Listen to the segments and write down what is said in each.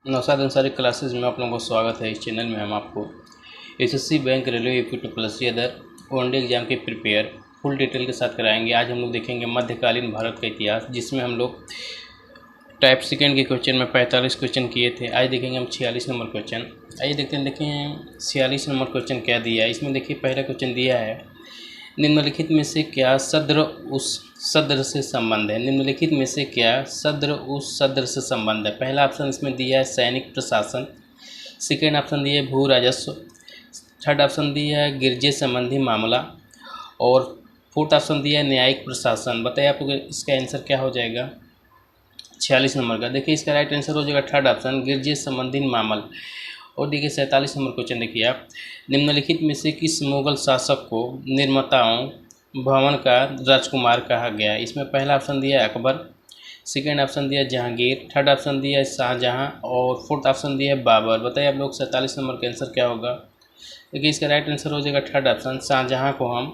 Naushad Ansari classes में आप लोगों का स्वागत है। इस चैनल में हम आपको SSC bank railway UP plus other one day exam के प्रिपेयर फुल डिटेल के साथ कराएंगे। आज हम लोग देखेंगे मध्यकालीन भारत का इतिहास, जिसमें हम लोग टाइप सेकेंड के क्वेश्चन में 45 क्वेश्चन किए थे। आज देखेंगे हम 46 नंबर क्वेश्चन। आइए देखते हैं, देखें 46 नंबर क्वेश्चन क्या दिया है। इसमें देखिए पहला क्वेश्चन दिया है, निम्नलिखित में से क्या सद्र उस सद्र से संबंध है। निम्नलिखित में से क्या सद्र उस सद्र से संबंध है। पहला ऑप्शन इसमें दिया है सैनिक प्रशासन, सेकेंड ऑप्शन दिया है भू राजस्व, थर्ड ऑप्शन दिया है गिरजे संबंधी मामला और फोर्थ ऑप्शन दिया है न्यायिक प्रशासन। बताइए आपको इसका आंसर क्या हो जाएगा 46 नंबर का। देखिए इसका राइट आंसर हो जाएगा थर्ड ऑप्शन गिरजे संबंधी मामल। और देखिए 47 नंबर क्वेश्चन देखिए आप, निम्नलिखित में से किस मुगल शासक को निर्माताओं भवन का राजकुमार कहा गया। इसमें पहला ऑप्शन दिया है अकबर, सेकेंड ऑप्शन दिया है जहांगीर, थर्ड ऑप्शन दिया है शाहजहां और फोर्थ ऑप्शन दिया है बाबर। बताइए आप लोग 47 नंबर का आंसर क्या होगा। देखिए इसका राइट आंसर हो जाएगा थर्ड ऑप्शन, शाहजहां को हम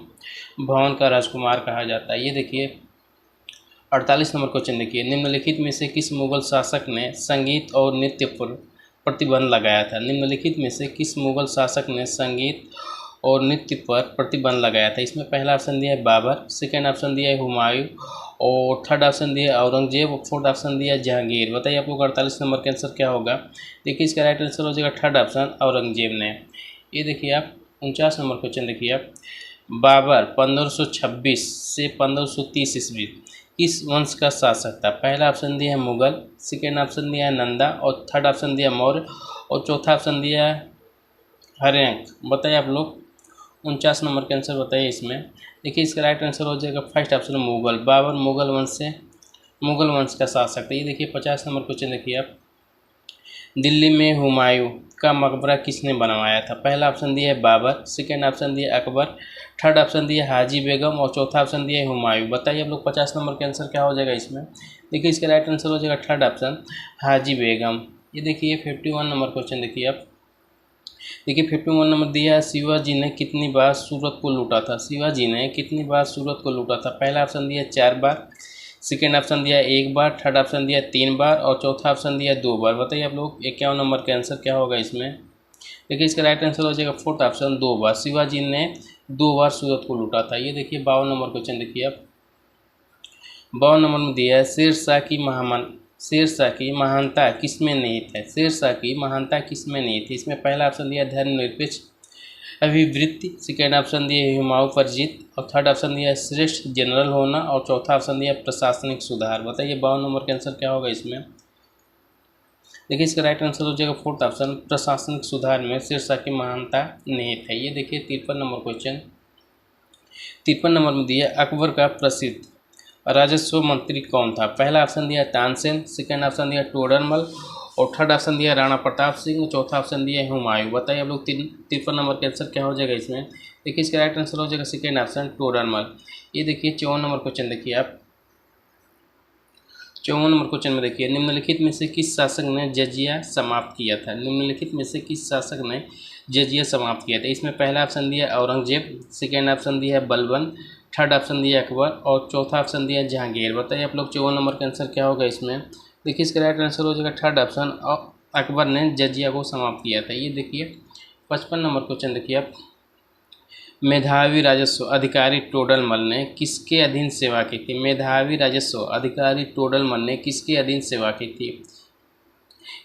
भवन का राजकुमार कहा जाता है। ये देखिए 48 नंबर क्वेश्चन देखिए, निम्नलिखित में से किस मुगल शासक ने संगीत और नृत्य पर प्रतिबंध लगाया था। निम्नलिखित में से किस मुगल शासक ने संगीत और नृत्य पर प्रतिबंध लगाया था। इसमें पहला ऑप्शन दिया है बाबर, सेकेंड ऑप्शन दिया है हुमायूं और थर्ड ऑप्शन दिया है औरंगजेब और फोर्थ ऑप्शन दिया है जहांगीर। बताइए आप लोग 48 नंबर का आंसर क्या होगा। देखिए इसका राइट आंसर हो जाएगा थर्ड ऑप्शन औरंगजेब ने। ये देखिए आप 49 नंबर क्वेश्चन देखिए आप, बाबर 1526 से 1530 ईस्वी किस वंश का शासक था। पहला ऑप्शन दिया है मुगल, सेकेंड ऑप्शन दिया है नंदा और थर्ड ऑप्शन दिया है मौर्य और चौथा ऑप्शन दिया है हर्यंक। बताइए आप लोग 49 नंबर का आंसर बताइए इसमें। देखिए इसका राइट आंसर हो जाएगा फर्स्ट ऑप्शन मुगल। बाबर मुगल वंश का शासक था। ये देखिए 50 नंबर क्वेश्चन देखिए आप, दिल्ली में हुमायूं का मकबरा किसने बनवाया था। पहला ऑप्शन दिया है बाबर, सेकेंड ऑप्शन दिया है अकबर, थर्ड ऑप्शन दिया है हाजी बेगम और चौथा ऑप्शन दिया है हुमायूं। बताइए आप लोग 50 नंबर के आंसर क्या हो जाएगा इसमें। देखिए इसका राइट आंसर हो जाएगा थर्ड ऑप्शन हाजी बेगम। ये देखिए 51 नंबर क्वेश्चन देखिए आप, देखिए 51 नंबर दिया है, शिवाजी ने कितनी बार सूरत को लूटा था। शिवाजी ने कितनी बार सूरत को लूटा था। पहला ऑप्शन दिया 4 बार, सेकेंड ऑप्शन दिया 1 बार, थर्ड ऑप्शन दिया 3 बार और चौथा ऑप्शन दिया 2 बार। बताइए आप लोग 51 नंबर का आंसर क्या होगा इसमें। देखिए इसका राइट आंसर हो जाएगा फोर्थ ऑप्शन 2 बार। शिवाजी ने 2 बार सूरत को लूटा था। ये देखिए 52 नंबर क्वेश्चन देखिए आप, 52 नंबर में दिया है शेरशाह की महानता किसमें निहित है। शेरशाह की महानता किसमें निहित है। इसमें पहला ऑप्शन दिया धर्मनिरपेक्ष अभिवृत्ति, सेकेंड ऑप्शन दिया हुमायूं पर जीत और थर्ड ऑप्शन दिया श्रेष्ठ जनरल होना और चौथा ऑप्शन दिया प्रशासनिक सुधार। बताइए 52 नंबर का आंसर क्या होगा इसमें। देखिए इसका राइट आंसर हो जाएगा फोर्थ ऑप्शन प्रशासनिक सुधार में शेरशाह की महानता निहित है। ये देखिए 53 नंबर क्वेश्चन, 53 नंबर में दिया अकबर का प्रसिद्ध राजस्व मंत्री कौन था। पहला ऑप्शन दिया तानसेन, सेकेंड ऑप्शन दिया टोडरमल और थर्ड ऑप्शन दिया राणा प्रताप सिंह, चौथा ऑप्शन दिया हुमायूं। बताइए आप लोग 53 नंबर का आंसर क्या हो जाएगा इसमें। देखिए इसका राइट आंसर हो जाएगा सेकेंड ऑप्शन टोडरमल। ये देखिए 54 नंबर क्वेश्चन देखिए आप, 54 नंबर क्वेश्चन में देखिए, निम्नलिखित में से किस शासक ने जजिया समाप्त किया था। निम्नलिखित में से किस शासक ने जजिया समाप्त किया था। इसमें पहला ऑप्शन दिया औरंगजेब, सेकेंड ऑप्शन दिया है बलबन, थर्ड ऑप्शन दिया अकबर और चौथा ऑप्शन दिया जहांगीर। बताइए आप लोग 54 नंबर का आंसर क्या होगा इसमें। देखिए इसका राइट आंसर हो जाएगा थर्ड ऑप्शन अकबर ने जजिया को समाप्त किया था। ये देखिए 55 नंबर क्वेश्चन देखिए आप, मेधावी राजस्व अधिकारी टोडरमल ने किसके अधीन सेवा की थी। मेधावी राजस्व अधिकारी टोडरमल ने किसके अधीन सेवा की थी।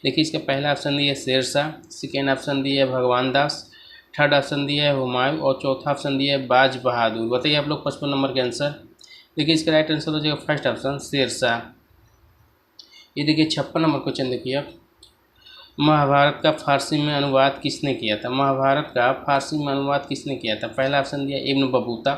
देखिए इसका पहला ऑप्शन दिया है शेरशाह, सेकेंड ऑप्शन दिया है भगवान दास, थर्ड ऑप्शन दिया है हुमायूं और चौथा ऑप्शन दिया है बाज बहादुर। बताइए आप लोग 55 नंबर के आंसर। देखिए इसका राइट आंसर हो जाएगा फर्स्ट ऑप्शन शेरशाह। ये देखिए 56 नंबर क्वेश्चन देखिए आप, महाभारत का फारसी में अनुवाद किसने किया था। महाभारत का फारसी में अनुवाद किसने किया था। पहला ऑप्शन दिया इब्न बतूता,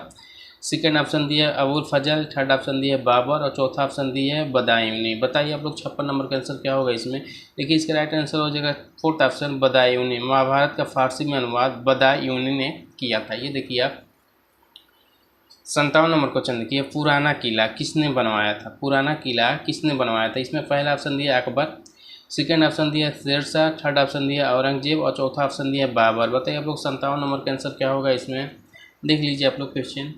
सेकेंड ऑप्शन दिया अबुल फजल, थर्ड ऑप्शन दिया बाबर और चौथा ऑप्शन दिया है बदायूनी। बताइए आप लोग 56 नंबर का आंसर क्या होगा इसमें। देखिए इसका राइट आंसर हो जाएगा फोर्थ ऑप्शन बदायूनी। महाभारत का फारसी में अनुवाद बदायूनी ने किया था। ये देखिए आप 57 नंबर क्वेश्चन देखिए, पुराना किला किसने बनवाया था। पुराना किला किसने बनवाया था। इसमें पहला ऑप्शन दिया अकबर, सेकेंड ऑप्शन दिया शेरशाह, थर्ड ऑप्शन दिया औरंगजेब और चौथा ऑप्शन दिया बाबर। बताइए आप लोग 57 नंबर का आंसर क्या होगा इसमें। देख लीजिए आप लोग क्वेश्चन।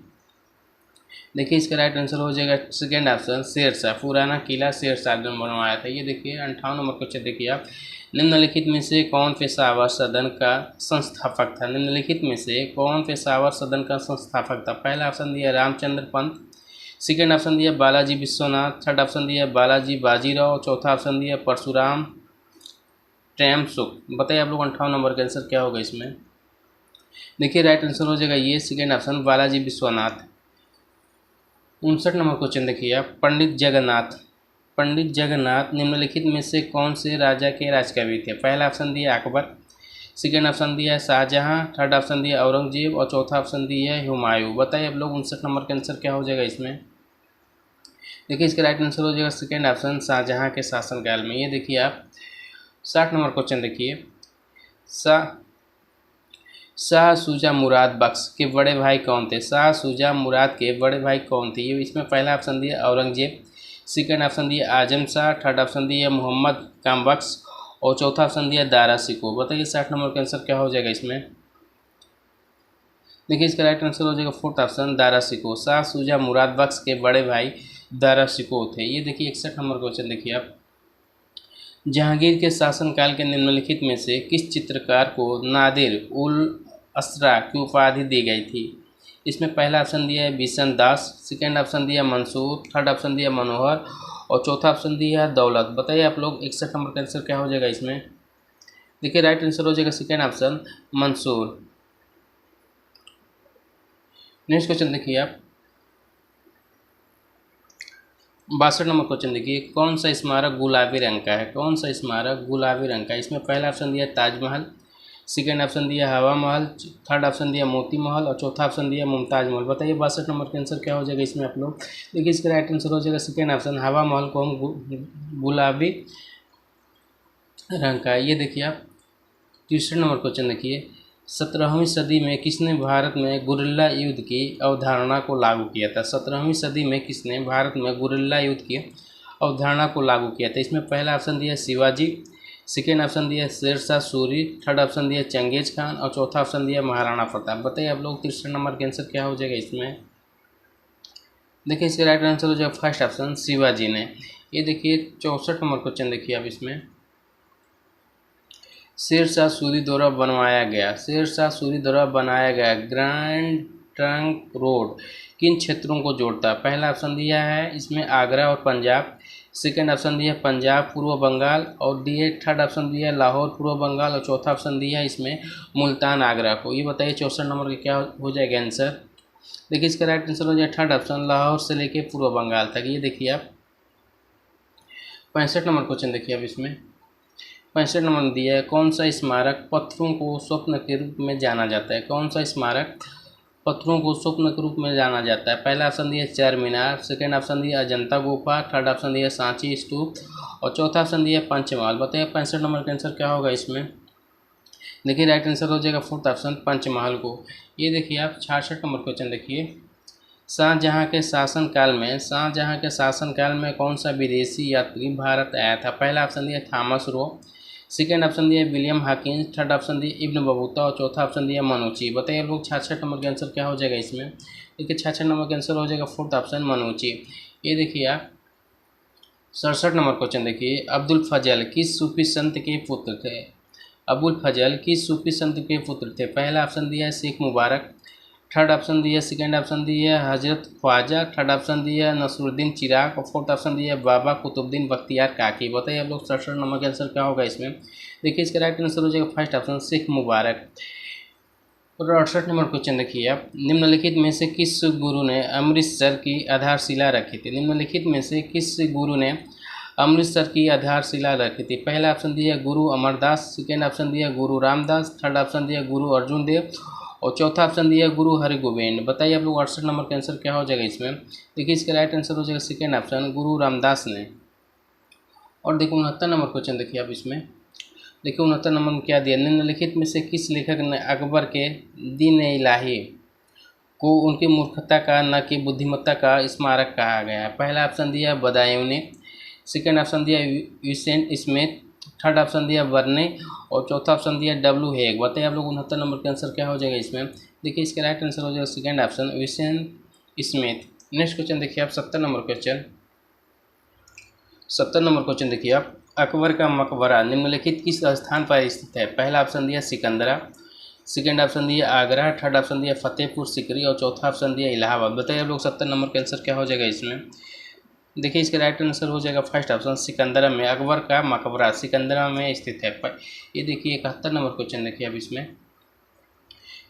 देखिए इसका राइट आंसर हो जाएगा सेकेंड ऑप्शन शेरशाह। पुराना किला शेरशाह ने बनवाया था। ये देखिए 58 नंबर क्वेश्चन देखिए आप, निम्नलिखित में से कौन पेशावर सदन का संस्थापक था? निम्नलिखित में से कौन पेशावर सदन का संस्थापक था? पहला ऑप्शन दिया रामचंद्र पंत, सेकेंड ऑप्शन दिया बालाजी विश्वनाथ, थर्ड ऑप्शन दिया बालाजी बाजीराव, चौथा ऑप्शन दिया परशुराम टेमसुक। बताइए आप लोग 58 नंबर का आंसर क्या होगा इसमें? देखिए राइट आंसर हो जाएगा ये second option Balaji Vishwanath. 59 number question देखिए आप, पंडित जगन्नाथ। पंडित जगन्नाथ निम्नलिखित में से कौन से राजा के राजकवि थे? पहला ऑप्शन दिया अकबर, सेकेंड ऑप्शन दिया है शाहजहां, थर्ड ऑप्शन दिया औरंगजेब और चौथा ऑप्शन दिया है हुमायूं। बताइए आप लोग 59 नंबर का आंसर क्या हो जाएगा इसमें? देखिए इसका राइट आंसर हो जाएगा सेकेंड ऑप्शन शाहजहां के शासनकाल में। ये देखिए आप 60 नंबर क्वेश्चन देखिए, शाह शुजा मुराद बख्श के बड़े भाई कौन थे? शाह शुजा मुराद के बड़े भाई कौन थे? ये इसमें पहला ऑप्शन दिया औरंगजेब, सेकेंड ऑप्शन दिया आजम शाह, थर्ड ऑप्शन दिया मोहम्मद कामबख्श और चौथा ऑप्शन दिया दारा शिकोह। बताइए 60 नंबर का आंसर क्या हो जाएगा इसमें? देखिए इसका राइट आंसर हो जाएगा फोर्थ ऑप्शन दारा शिकोह। शाह शुजा मुराद बख्श के बड़े भाई दारा शिकोह थे। ये देखिए 61 नंबर क्वेश्चन देखिए आप, जहांगीर के शासनकाल के निम्नलिखित में से किस चित्रकार को नादिर उल असरा की उपाधि दी गई थी? इसमें पहला ऑप्शन दिया है बिशन दास, सेकेंड ऑप्शन दिया मंसूर, थर्ड ऑप्शन दिया मनोहर और चौथा ऑप्शन दिया है दौलत। बताइए आप लोग 61 नंबर का आंसर क्या हो जाएगा इसमें? देखिए राइट आंसर हो जाएगा second option Mansoor. Next question देखिए आप, 62 नंबर क्वेश्चन देखिए, कौन सा स्मारक गुलाबी रंग का है? कौन सा स्मारक गुलाबी रंग का है? इसमें पहला ऑप्शन दिया ताजमहल, सेकेंड ऑप्शन दिया हवा महल, थर्ड ऑप्शन दिया मोती महल और चौथा ऑप्शन दिया मुमताज महल। बताइए 62 नंबर का आंसर क्या हो जाएगा इसमें आप लोग? देखिए इसका राइट आंसर हो जाएगा सेकेंड ऑप्शन हवा महल को हम गुलाबी रंग का है। ये देखिए आप 3 नंबर क्वेश्चन देखिए, 17वीं सदी में किसने भारत में गुरिल्ला युद्ध की अवधारणा को लागू किया था? 17वीं सदी में किसने भारत में गुरिल्ला युद्ध की अवधारणा को लागू किया था? इसमें पहला ऑप्शन दिया शिवाजी, सेकेंड ऑप्शन दिया शेरशाह सूरी, थर्ड ऑप्शन दिया चंगेज खान और चौथा ऑप्शन दिया महाराणा प्रताप। बताइए आप लोग 3 नंबर का आंसर क्या हो जाएगा इसमें? देखिए इसका राइट आंसर हो जाएगा फर्स्ट ऑप्शन शिवाजी ने। ये देखिए 64 नंबर क्वेश्चन देखिए आप, इसमें शेरशाह सूरी द्वारा बनवाया गया, शेरशाह सूरी द्वारा बनाया गया ग्रैंड ट्रंक रोड किन क्षेत्रों को जोड़ता है? पहला ऑप्शन दिया है इसमें आगरा और पंजाब, सेकेंड ऑप्शन दिया पंजाब पूर्व बंगाल और दिए थर्ड ऑप्शन दिया लाहौर पूर्व बंगाल और चौथा ऑप्शन दिया इसमें मुल्तान आगरा को। ये बताइए 64 नंबर का क्या हो जाएगा आंसर? देखिए इसका राइट आंसर हो जाएगा थर्ड ऑप्शन लाहौर से लेके पूर्व बंगाल तक। ये देखिए आप 65 नंबर क्वेश्चन देखिए अब, इसमें 65 नंबर दिया है, कौन सा स्मारक पत्थरों को स्वप्न के रूप में जाना जाता है? कौन सा स्मारक पत्थरों को स्वप्न के रूप में जाना जाता है? पहला ऑप्शन दिया चार मीनार, सेकेंड ऑप्शन दिया अजंता गुफा, थर्ड ऑप्शन दिया सांची स्तूप और चौथा ऑप्शन दिया पंचमहल। बताइए 65 नंबर का आंसर क्या होगा इसमें? देखिए राइट आंसर हो जाएगा फोर्थ ऑप्शन पंचमहल को। ये देखिए आप 66 नंबर क्वेश्चन देखिए, शाहजहां के शासनकाल में कौन सा विदेशी यात्री भारत आया था? पहला ऑप्शन दिया थॉमस रो, सेकेंड ऑप्शन दिया विलियम हाकिंस, थर्ड ऑप्शन दिया इब्न बतूता और चौथा ऑप्शन दिया मनुची। बताइए लोग 66 नंबर का आंसर क्या हो जाएगा इसमें? देखिए 66 नंबर का आंसर हो जाएगा फोर्थ ऑप्शन मनुची। ये देखिए आप 67 नंबर क्वेश्चन देखिए, अब्दुल फजल किस सूफी संत के पुत्र थे? अबुल फजल किस सूफी संत के पुत्र थे? पहला ऑप्शन दिया है शेख मुबारक, थर्ड ऑप्शन दिया सेकेंड ऑप्शन दिया हजरत ख्वाजा, थर्ड ऑप्शन दिया नसरुद्दीन चिराग और फोर्थ ऑप्शन दिया बाबा कुतुबुद्दीन बख्तियार काकी। बताइए आप लोग 67 नंबर का आंसर क्या होगा इसमें? देखिए इसका राइट आंसर हो जाएगा फर्स्ट ऑप्शन शेख मुबारक। और 68 नंबर क्वेश्चन देखिए आप, निम्नलिखित में से किस गुरु ने अमृतसर की आधारशिला रखी थी? निम्नलिखित में से किस गुरु ने अमृतसर की आधारशिला रखी थी? पहला ऑप्शन दिया गुरु अमरदास, सेकेंड ऑप्शन दिया गुरु रामदास, थर्ड ऑप्शन दिया गुरु अर्जुन देव और चौथा ऑप्शन दिया गुरु हरिगोविंद। बताइए आप लोग 68 नंबर का आंसर क्या हो जाएगा इसमें? देखिए इसका राइट आंसर हो जाएगा सेकेंड ऑप्शन गुरु रामदास ने। और देखिए 69 नंबर क्वेश्चन देखिए आप, इसमें देखिए 69 नंबर में क्या दिया, निम्नलिखित में से किस लेखक ने अकबर के दीन इलाही को उनकी मूर्खता का न कि बुद्धिमत्ता का स्मारक कहा गया है? पहला ऑप्शन दिया बदायूं, सेकेंड ऑप्शन दिया विसेंट स्मिथ, थर्ड ऑप्शन दिया वर्ने और चौथा ऑप्शन दिया डब्ल्यू हेग। बताइए आप लोग 69 नंबर का आंसर क्या हो जाएगा इसमें? देखिए इसका राइट आंसर हो जाएगा second option Vincent Smith. Next question देखिए आप 70 नंबर क्वेश्चन, 70 नंबर क्वेश्चन देखिए आप, अकबर का मकबरा निम्नलिखित किस स्थान पर स्थित है? पहला ऑप्शन दिया सिकंदरा, सेकेंड ऑप्शन दिया आगरा, थर्ड ऑप्शन दिया फतेहपुर सीकरी और चौथा ऑप्शन दिया इलाहाबाद। बताइए आप लोग 70 नंबर का आंसर क्या हो जाएगा इसमें? देखिए इसका राइट आंसर हो जाएगा फर्स्ट ऑप्शन सिकंदरा में अकबर का मकबरा सिकंदरा में स्थित है। ये देखिए 71 नंबर क्वेश्चन देखिए अब इसमें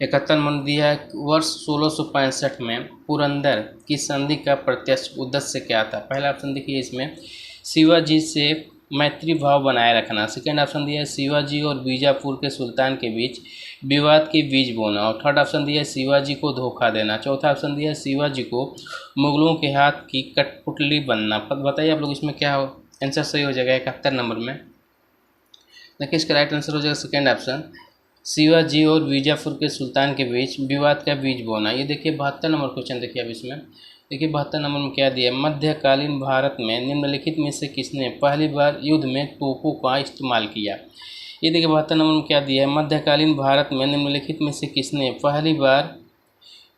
71 नंबर दिया है, वर्ष 1665 में पुरंदर की संधि का प्रत्यक्ष उद्देश्य क्या था? पहला ऑप्शन देखिए इसमें शिवाजी से मैत्री भाव बनाए रखना, सेकेंड ऑप्शन दिया है शिवाजी और बीजापुर के सुल्तान के बीच विवाद के बीज बोना और थर्ड ऑप्शन दिया है शिवाजी को धोखा देना, चौथा ऑप्शन दिया है शिवाजी को मुगलों के हाथ की कठपुतली बनना। बताइए आप लोग इसमें क्या हो आंसर सही हो जाएगा 71 नंबर में? देखिए इसका राइट आंसर हो जाएगा सेकेंड ऑप्शन शिवाजी और बीजापुर के सुल्तान के बीच विवाद का बीज बोना। ये देखिए 72 नंबर क्वेश्चन देखिए अब इसमें देखिए 72 नंबर में क्या दिया है, मध्यकालीन भारत में निम्नलिखित में से किसने पहली बार युद्ध में तोपों का इस्तेमाल किया? ये देखिए 72 नंबर में क्या दिया है, मध्यकालीन भारत में निम्नलिखित में से किसने पहली बार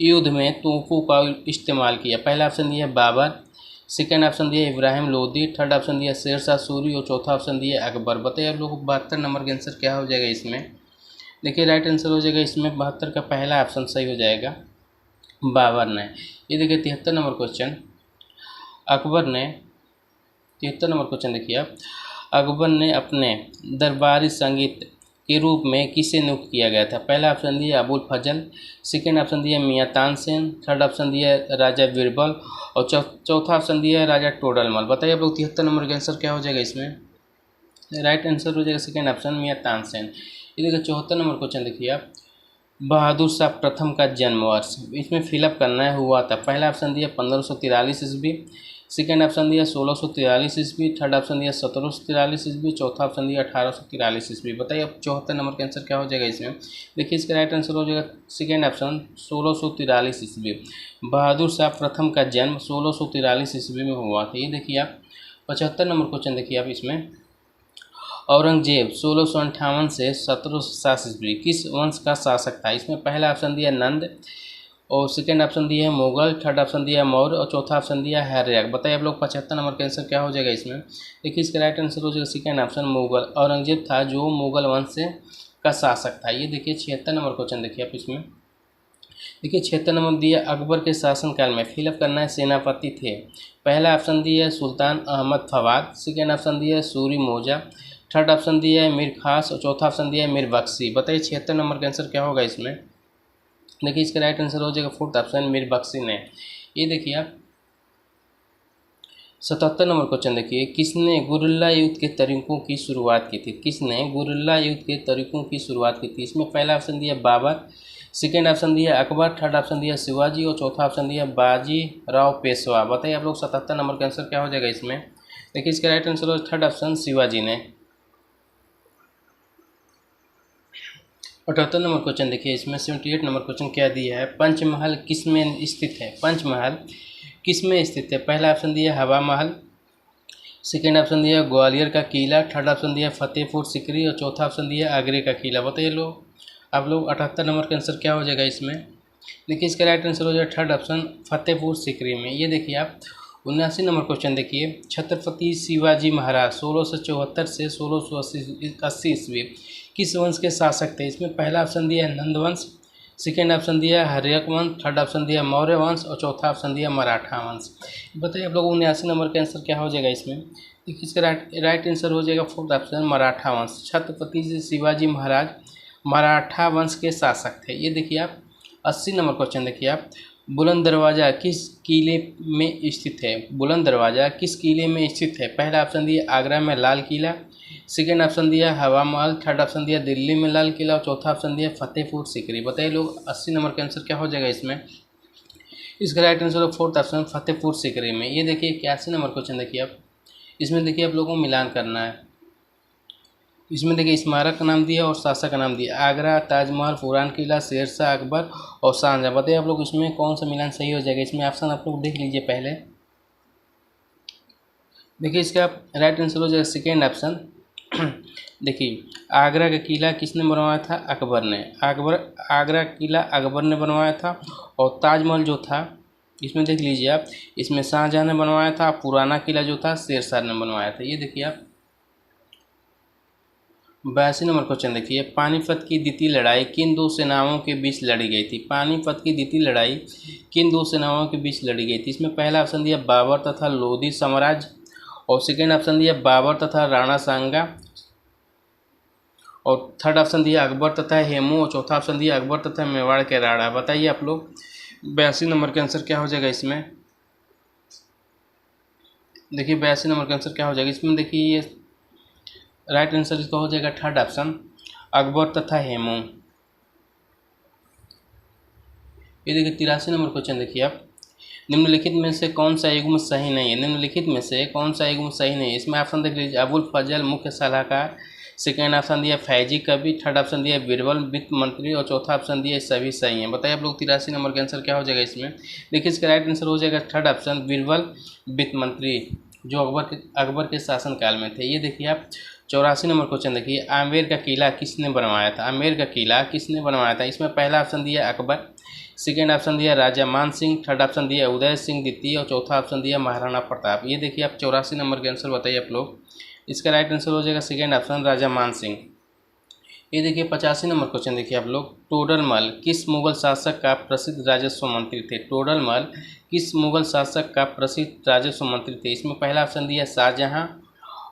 युद्ध में तोपों का इस्तेमाल किया? पहला ऑप्शन दिया है बाबर, सेकेंड ऑप्शन दिया इब्राहिम लोदी, थर्ड ऑप्शन दिया शेरशाह सूरी और चौथा ऑप्शन दिया अकबर। बताइए आप लोग 72 नंबर का आंसर क्या हो जाएगा इसमें? देखिए राइट आंसर हो जाएगा इसमें 72 का पहला ऑप्शन सही हो जाएगा बाबर ने। ये देखिए 73 नंबर क्वेश्चन अकबर ने 73 नंबर क्वेश्चन देखिए आप अकबर ने अपने दरबारी संगीत के रूप में किसे नियुक्त किया गया था? पहला ऑप्शन दिया अबुल फजल, सेकेंड ऑप्शन दिया मियाँ तानसेन, थर्ड ऑप्शन दिया राजा बीरबल और चौथा ऑप्शन दिया राजा टोडरमल। बताइए आप लोग 73 नंबर का आंसर क्या हो जाएगा इसमें? राइट आंसर हो जाएगा सेकेंड ऑप्शन मियाँ तानसेन। ये देखिए 74 नंबर क्वेश्चन देखिए आप बहादुर शाह प्रथम का जन्म वर्ष इसमें फिलअप करना है हुआ था। पहला ऑप्शन दिया 1543 ईस्वी, सेकेंड ऑप्शन दिया 1643 ईस्वी, थर्ड ऑप्शन दिया 1743 ईस्वी, चौथा ऑप्शन दिया 1843 ईस्वी। बताइए अब 74 नंबर का आंसर क्या हो जाएगा इसमें? देखिए इसका राइट आंसर हो जाएगा सेकेंड ऑप्शन 1643 ईस्वी। बहादुर शाह प्रथम का जन्म 1643 ईस्वी में हुआ था। ये देखिए आप 75 नंबर क्वेश्चन देखिए आप इसमें औरंगजेब 1658 से 1760 ईस्वी किस वंश का शासक था? इसमें पहला ऑप्शन दिया नंद और सेकेंड ऑप्शन दिया है मुगल, थर्ड ऑप्शन दिया है मौर्य और चौथा ऑप्शन दिया है हर्यक। बताइए आप लोग 75 नंबर का आंसर क्या हो जाएगा इसमें? देखिए इसका राइट आंसर हो जाएगा सेकेंड ऑप्शन मुगल। औरंगजेब था जो मुगल वंश से का शासक था। ये देखिए 76 नंबर क्वेश्चन देखिए आप इसमें देखिए 76 नंबर दिया अकबर के शासनकाल में फिलअप करना है सेनापति थे। पहला ऑप्शन दिया है सुल्तान अहमद फवाद, सेकेंड ऑप्शन दिया है सूरी मौजा, थर्ड ऑप्शन दिया है मीर खास और चौथा ऑप्शन दिया है मीर बख्शी। बताइए 76 नंबर का आंसर क्या होगा इसमें? देखिए इसका राइट आंसर हो जाएगा फोर्थ ऑप्शन मीर बख्शी ने। ये देखिए आप 77 नंबर क्वेश्चन देखिए किसने गुरिल्ला युद्ध के तरीकों की शुरुआत की थी? किसने गुरिल्ला युद्ध के तरीकों की शुरुआत की थी? इसमें पहला ऑप्शन दिया बाबर, सेकेंड ऑप्शन दिया अकबर, थर्ड ऑप्शन दिया शिवाजी और चौथा ऑप्शन दिया बाजी राव पेशवा। बताइए आप लोग 77 नंबर का आंसर क्या हो जाएगा इसमें? देखिए इसका राइट आंसर हो थर्ड ऑप्शन शिवाजी ने। 78 नंबर क्वेश्चन देखिए इसमें 78 नंबर क्वेश्चन क्या दिया है, पंचमहल किस में स्थित है? पंचमहल किस में स्थित है? पहला ऑप्शन दिया हवा महल, सेकेंड ऑप्शन दिया ग्वालियर का किला, थर्ड ऑप्शन दिया फतेहपुर सीकरी और चौथा ऑप्शन दिया आगरे का किला। बताइए लोग आप लोग 78 नंबर का आंसर क्या हो जाएगा इसमें? देखिए इसका राइट आंसर हो जाएगा थर्ड ऑप्शन फतेहपुर सीकरी में। ये देखिए आप 79 नंबर क्वेश्चन देखिए छत्रपति शिवाजी महाराज 1674 से 1680 ईस्वी किस वंश के शासक थे? इसमें पहला ऑप्शन दिया है नंद वंश, सेकेंड ऑप्शन दिया है हर्यक वंश, थर्ड ऑप्शन दिया मौर्य वंश और चौथा ऑप्शन दिया मराठा वंश। बताइए आप लोग 79 नंबर का आंसर क्या हो जाएगा इसमें? देखिए इसका राइट आंसर हो जाएगा फोर्थ ऑप्शन मराठा वंश। छत्रपति शिवाजी महाराज मराठा वंश के शासक थे। ये देखिए आप 80 नंबर क्वेश्चन देखिए आप बुलंद दरवाज़ा किस किले में स्थित है? बुलंद दरवाज़ा किस किले में स्थित है? पहला ऑप्शन दिया आगरा में लाल किला, सेकेंड ऑप्शन दिया हवा महल, थर्ड ऑप्शन दिया दिल्ली में लाल किला और चौथा ऑप्शन दिया फतेहपुर सीकरी। बताइए लोग 80 नंबर का आंसर क्या हो जाएगा इसमें? इसका राइट आंसर है फोर्थ ऑप्शन फतेहपुर सीकरी में। ये देखिए 81 नंबर क्वेश्चन देखिए आप इसमें देखिए आप लोगों को मिलान करना है। इसमें देखिए स्मारक का नाम दिया और शासक का नाम दिया आगरा, ताजमहल, पुरान किला, शेरशाह, अकबर और शाहजहाँ। बताइए आप लोग इसमें कौन सा मिलान सही हो जाएगा? इसमें ऑप्शन आप लोग देख लीजिए पहले। देखिए इसका राइट आंसर हो जाएगा सेकेंड ऑप्शन। देखिए आगरा का किला किसने बनवाया था? अकबर ने। आगरा किला अकबर ने बनवाया था और ताजमहल जो था इसमें देख लीजिए आप इसमें शाहजहाँ ने बनवाया था। पुराना किला जो था शेरशाह ने बनवाया था। ये देखिए आप 82 नंबर क्वेश्चन देखिए, पानीपत की द्वितीय लड़ाई किन दो सेनाओं के बीच लड़ी गई थी? पानीपत की द्वितीय लड़ाई किन दो सेनाओं के बीच लड़ी गई थी? इसमें पहला ऑप्शन दिया बाबर तथा लोधी साम्राज्य, और सेकेंड ऑप्शन दिया बाबर तथा राणा सांगा, और थर्ड ऑप्शन दिया अकबर तथा हेमू, और चौथा ऑप्शन दिया अकबर तथा मेवाड़ के राणा। बताइए आप लोग 82 नंबर का आंसर क्या हो जाएगा इसमें? देखिए 82 नंबर का आंसर क्या हो जाएगा इसमें? देखिए ये राइट आंसर इसका हो जाएगा थर्ड ऑप्शन अकबर तथा हेमू। ये देखिए 83 नंबर क्वेश्चन देखिए आप, निम्नलिखित में से कौन सा युग्म सही नहीं है? निम्नलिखित में से कौन सा युग्म सही नहीं है? इसमें ऑप्शन देख लीजिए, अबुल फजल मुख्य सलाहकार, सेकेंड ऑप्शन दिया फैजी कवि, थर्ड ऑप्शन दिया बीरबल वित्त मंत्री, और चौथा ऑप्शन दिया सभी सही हैं। बताइए आप लोग 83 नंबर का आंसर क्या हो जाएगा इसमें? देखिए इसका राइट आंसर हो जाएगा थर्ड ऑप्शन बीरबल वित्त मंत्री, जो अकबर के शासनकाल में थे। ये देखिए आप 84 नंबर क्वेश्चन देखिए, आमेर का किला किसने बनवाया था? आमेर का किला किसने बनवाया था? इसमें पहला ऑप्शन दिया अकबर, सेकेंड ऑप्शन दिया राजा मान सिंह, थर्ड ऑप्शन दिया उदय सिंह द्वितीय, और चौथा ऑप्शन दिया महाराणा प्रताप। ये देखिए आप 84 नंबर के आंसर बताइए आप लोग। इसका राइट आंसर हो जाएगा सेकेंड ऑप्शन राजा मान सिंह। ये देखिए 85 नंबर क्वेश्चन देखिए आप लोग, टोडरमल किस मुगल शासक का प्रसिद्ध राजस्व मंत्री थे? टोडरमल किस मुगल शासक का प्रसिद्ध राजस्व मंत्री थे? इसमें पहला ऑप्शन दिया शाहजहां,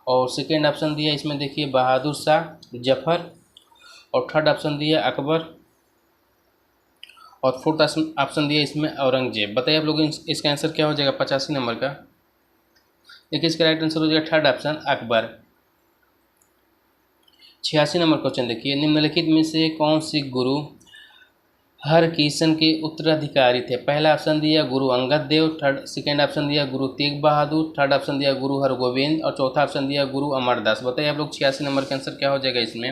और सेकेंड ऑप्शन दिया इसमें देखिए बहादुर शाह जफर, और थर्ड ऑप्शन दिया अकबर, और फोर्थ ऑप्शन दिया इसमें औरंगजेब। बताइए आप लोग इसका आंसर क्या हो जाएगा 85 नंबर का? देखिए इसका राइट आंसर हो जाएगा third option Akbar. 86 number question देखिए, निम्नलिखित में से कौन सी गुरु हरकिशन के उत्तराधिकारी थे? पहला ऑप्शन दिया गुरु अंगद देव, सेकेंड ऑप्शन दिया गुरु तेग बहादुर, थर्ड ऑप्शन दिया गुरु हरगोविंद, और चौथा ऑप्शन दिया गुरु अमरदास। बताइए आप लोग 86 नंबर का आंसर क्या हो जाएगा इसमें?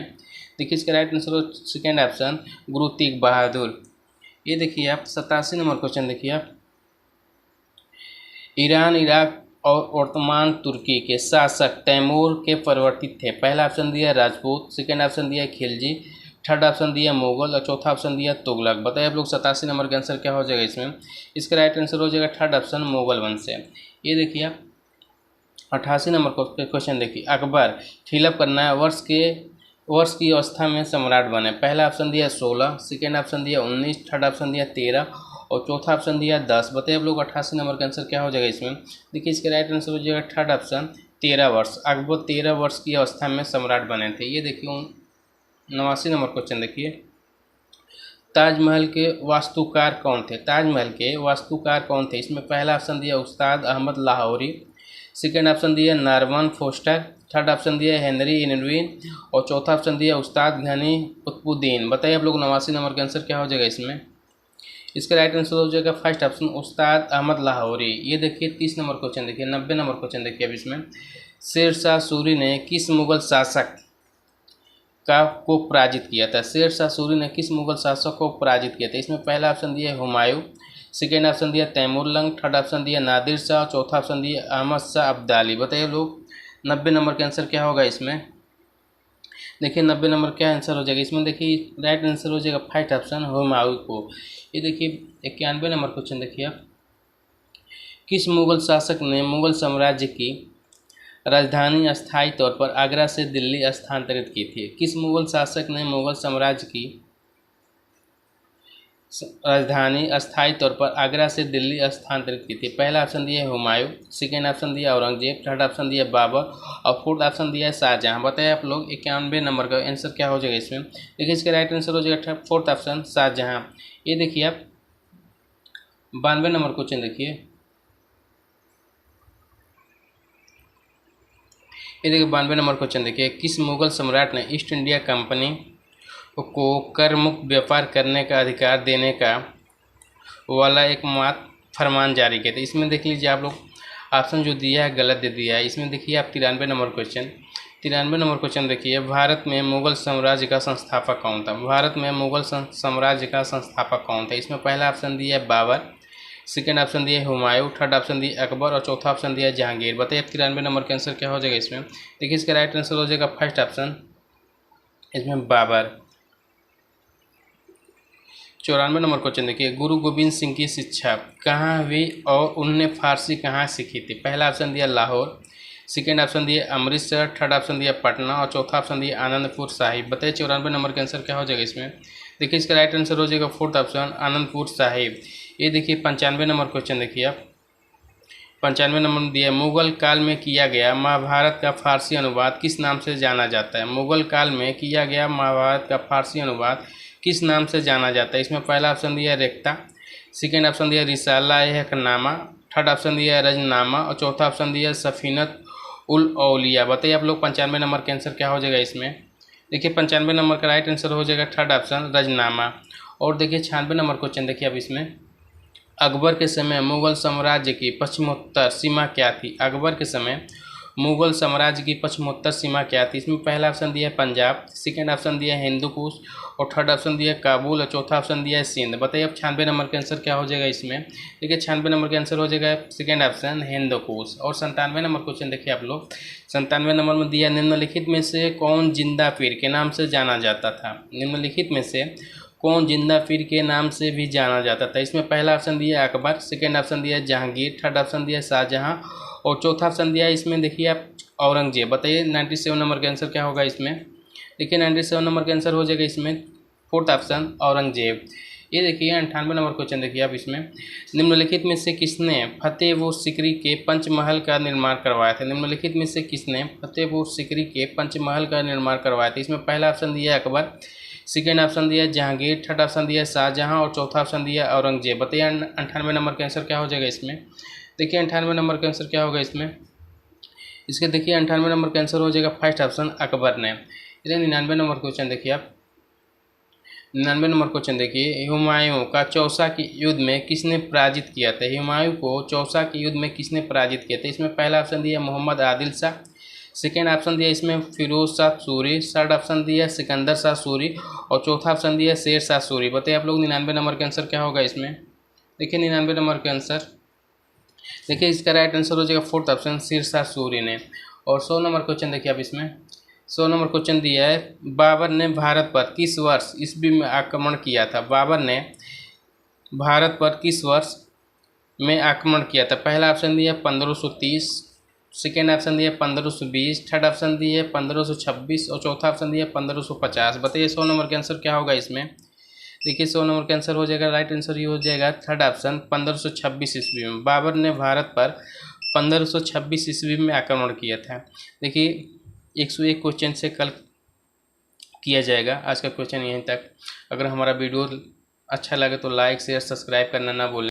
देखिए इसका राइट आंसर हो सेकेंड ऑप्शन गुरु तेग बहादुर। ये देखिए आप 87 नंबर क्वेश्चन देखिए आप, ईरान इराक और ओटोमान तुर्की के शासक तैमूर के परिवर्तित थे। पहला ऑप्शन दिया राजपूत, सेकेंड ऑप्शन दिया खिलजी, थर्ड ऑप्शन दिया मुगल, और चौथा ऑप्शन दिया तुगलक। बताइए आप लोग 87 नंबर का आंसर क्या हो जाएगा इसमें? इसका राइट आंसर हो जाएगा थर्ड ऑप्शन मुगल वंश से। ये देखिए आप 88 नंबर क्वेश्चन देखिए, अकबर फिलअप करना है वर्ष की अवस्था में सम्राट बने। पहला ऑप्शन दिया 16, सेकेंड ऑप्शन दिया 19, थर्ड ऑप्शन दिया 13, और चौथा ऑप्शन दिया 10। बताइए आप लोग 88 नंबर का आंसर क्या हो जाएगा इसमें? देखिए इसका राइट आंसर हो जाएगा थर्ड ऑप्शन 13 वर्ष। अकबर 13 वर्ष की अवस्था में सम्राट बने थे। ये देखिए 89 नंबर क्वेश्चन देखिए, ताजमहल के वास्तुकार कौन थे? ताजमहल के वास्तुकार कौन थे? इसमें पहला ऑप्शन दिया उस्ताद अहमद लाहौरी, सेकेंड ऑप्शन दिया नारवन फोस्टर, थर्ड ऑप्शन दिया हेनरी इरविन, और चौथा ऑप्शन दिया उस्ताद गनी कुतुबुद्दीन। बताइए आप लोग 89 नंबर का आंसर क्या हो जाएगा इसमें? इसका राइट आंसर हो जाएगा फर्स्ट ऑप्शन उस्ताद अहमद लाहौरी। ये देखिए 30 नंबर क्वेश्चन देखिए, 90 नंबर क्वेश्चन देखिए अब इसमें, शेर शाह सूरी ने किस मुगल शासक को पराजित किया था? शेर शाह सूरी ने किस मुगल शासक को पराजित किया था? इसमें पहला ऑप्शन दिया हुमायूं, सेकेंड ऑप्शन दिया तैमूरलंग, थर्ड ऑप्शन दिया नादिर शाह, चौथा ऑप्शन दिया अहमद शाह अब्दाली। बताइए लोग 90 नंबर का आंसर क्या होगा इसमें? देखिए 90 नंबर क्या आंसर हो जाएगा इसमें? देखिए राइट आंसर हो जाएगा फर्स्ट ऑप्शन हुमायूं को। ये देखिए 91 नंबर क्वेश्चन देखिए आप, किस मुगल शासक ने मुगल साम्राज्य की राजधानी अस्थायी तौर पर आगरा से दिल्ली स्थानांतरित की थी? किस मुगल शासक ने मुगल साम्राज्य की राजधानी अस्थायी तौर पर आगरा से दिल्ली स्थानांतरित की थी? पहला ऑप्शन दिया हुमायूं, सेकेंड ऑप्शन दिया औरंगजेब, थर्ड ऑप्शन दिया बाबर, और फोर्थ ऑप्शन दिया शाहजहां। बताइए आप लोग 91 नंबर का आंसर क्या हो जाएगा इसमें? देखिए इसका राइट आंसर हो जाएगा फोर्थ ऑप्शन शाहजहां। ये देखिए आप 92 नंबर क्वेश्चन देखिए, ये देखिए 92 नंबर क्वेश्चन देखिए, किस मुगल सम्राट ने ईस्ट इंडिया कंपनी को कर मुक्त व्यापार करने का अधिकार देने का वाला एक मात्र फरमान जारी किया था? इसमें देख लीजिए आप लोग ऑप्शन जो दिया है गलत दे दिया है। इसमें देखिए आप 93 नंबर क्वेश्चन देखिए, भारत में मुगल साम्राज्य का संस्थापक कौन था? भारत में मुगल साम्राज्य का संस्थापक कौन था? इसमें पहला ऑप्शन दिया बाबर, सेकेंड ऑप्शन दिया हुमायूं, थर्ड ऑप्शन दिया अकबर, और चौथा ऑप्शन दिया जहांगीर। बताइए 93 नंबर का आंसर क्या हो जाएगा इसमें? देखिए इसका राइट आंसर हो जाएगा फर्स्ट ऑप्शन इसमें बाबर। 94 नंबर क्वेश्चन देखिए, गुरु गोविंद सिंह की शिक्षा कहाँ हुई और उन्होंने फारसी कहाँ सीखी थी? पहला ऑप्शन दिया लाहौर, सेकेंड ऑप्शन दिए अमृतसर, थर्ड ऑप्शन दिया पटना और चौथा ऑप्शन दिया आनंदपुर साहिब। बताइए 94 नंबर का आंसर क्या हो जाएगा इसमें। देखिए इसका राइट आंसर हो जाएगा फोर्थ ऑप्शन आनंदपुर साहिब। ये देखिए 95 नंबर क्वेश्चन देखिए आप, 95 नंबर दिया मुगल काल में किया गया महाभारत का फारसी अनुवाद किस नाम से जाना जाता है। मुगल काल में किया गया महाभारत का फारसी अनुवाद किस नाम से जाना जाता है। इसमें पहला ऑप्शन दिया रेख्ता, सेकेंड ऑप्शन दिया रिसाला हकनामा, थर्ड ऑप्शन दिया रजनामा और चौथा ऑप्शन दिया सफीनत उल औलिया। बताइए आप लोग 95 नंबर का आंसर क्या हो जाएगा इसमें। देखिए 95 नंबर का राइट आंसर हो जाएगा थर्ड ऑप्शन रजनामा। और देखिए 96 नंबर क्वेश्चन देखिए अब इसमें, अकबर के समय मुगल साम्राज्य की पश्चिमोत्तर सीमा क्या थी। अकबर के समय मुगल साम्राज्य की पश्चिमोत्तर सीमा क्या थी। इसमें पहला ऑप्शन दिया पंजाब, सेकेंड ऑप्शन दिया हिंदू कुश और थर्ड ऑप्शन दिया काबुल और चौथा ऑप्शन दिया सिंध। बताइए अब 96 नंबर का आंसर क्या हो जाएगा इसमें। देखिए 96 नंबर का आंसर हो जाएगा सेकेंड ऑप्शन हिंदू कुश। और 97 नंबर क्वेश्चन देखिए आप लोग, 97 नंबर में दिया निम्नलिखित में से कौन जिंदा पीर के नाम से जाना जाता था। निम्नलिखित में से कौन जिंदा पीर के नाम से भी जाना जाता था। इसमें पहला ऑप्शन दिया अकबर, सेकेंड ऑप्शन दिया जहांगीर, थर्ड ऑप्शन दिया शाहजहां और चौथा ऑप्शन दिया इसमें देखिए आप औरंगजेब। बताइए 97 नंबर का आंसर क्या होगा इसमें। देखिए 97 नंबर का आंसर हो जाएगा इसमें फोर्थ ऑप्शन औरंगजेब। ये देखिए 98 नंबर क्वेश्चन देखिए आप इसमें, निम्नलिखित में से किसने फतेहपुर सीकरी के पंचमहल का निर्माण करवाया था। निम्नलिखित में से किसने फतेहपुर सीकरी के पंचमहल का निर्माण करवाया था। इसमें पहला ऑप्शन दिया अकबर, सेकेंड ऑप्शन दिया जहांगीर, थर्ड ऑप्शन दिया शाहजहां और चौथा ऑप्शन दिया औरंगजेब। बताइए 98 नंबर का आंसर क्या हो जाएगा इसमें। देखिए 98 नंबर का आंसर क्या होगा इसमें। इसके देखिए 98 नंबर का आंसर हो जाएगा फर्स्ट ऑप्शन अकबर ने। इधर 99 नंबर क्वेश्चन देखिए आप, 99 नंबर क्वेश्चन देखिए, हुमायूं का चौसा के युद्ध में किसने पराजित किया था। हुमायूं को चौसा के युद्ध में किसने पराजित किया था। इसमें पहला ऑप्शन दिया मोहम्मद आदिल शाह, सेकेंड ऑप्शन दिया इसमें फिरोज शाह सूरी, थर्ड ऑप्शन दिया सिकंदर शाह सूरी और चौथा ऑप्शन दिया शेर शाह सूरी। बताइए आप लोग 99 नंबर का आंसर क्या होगा इसमें। देखिए 99 नंबर का आंसर, देखिए इसका राइट आंसर हो जाएगा फोर्थ ऑप्शन शेर शाह सूरी ने। और 100 नंबर क्वेश्चन देखिए आप इसमें, 100 नंबर क्वेश्चन दिया है बाबर ने भारत पर किस वर्ष ईस्वी में आक्रमण किया था। बाबर ने भारत पर किस वर्ष में आक्रमण किया था। पहला ऑप्शन दिया 1530, सेकेंड ऑप्शन दिया 1520, थर्ड ऑप्शन दिया 1526 और चौथा ऑप्शन दिया 1550। बताइए 100 नंबर का आंसर क्या होगा इसमें। देखिए 100 नंबर का आंसर हो जाएगा, राइट आंसर ये हो जाएगा थर्ड ऑप्शन 1526 ईस्वी में। बाबर ने भारत पर 1526 ईस्वी में आक्रमण किया था। देखिए 101 क्वेश्चन से कल किया जाएगा। आज का क्वेश्चन यहीं तक। अगर हमारा वीडियो अच्छा लगे तो लाइक शेयर सब्सक्राइब करना ना भूलें।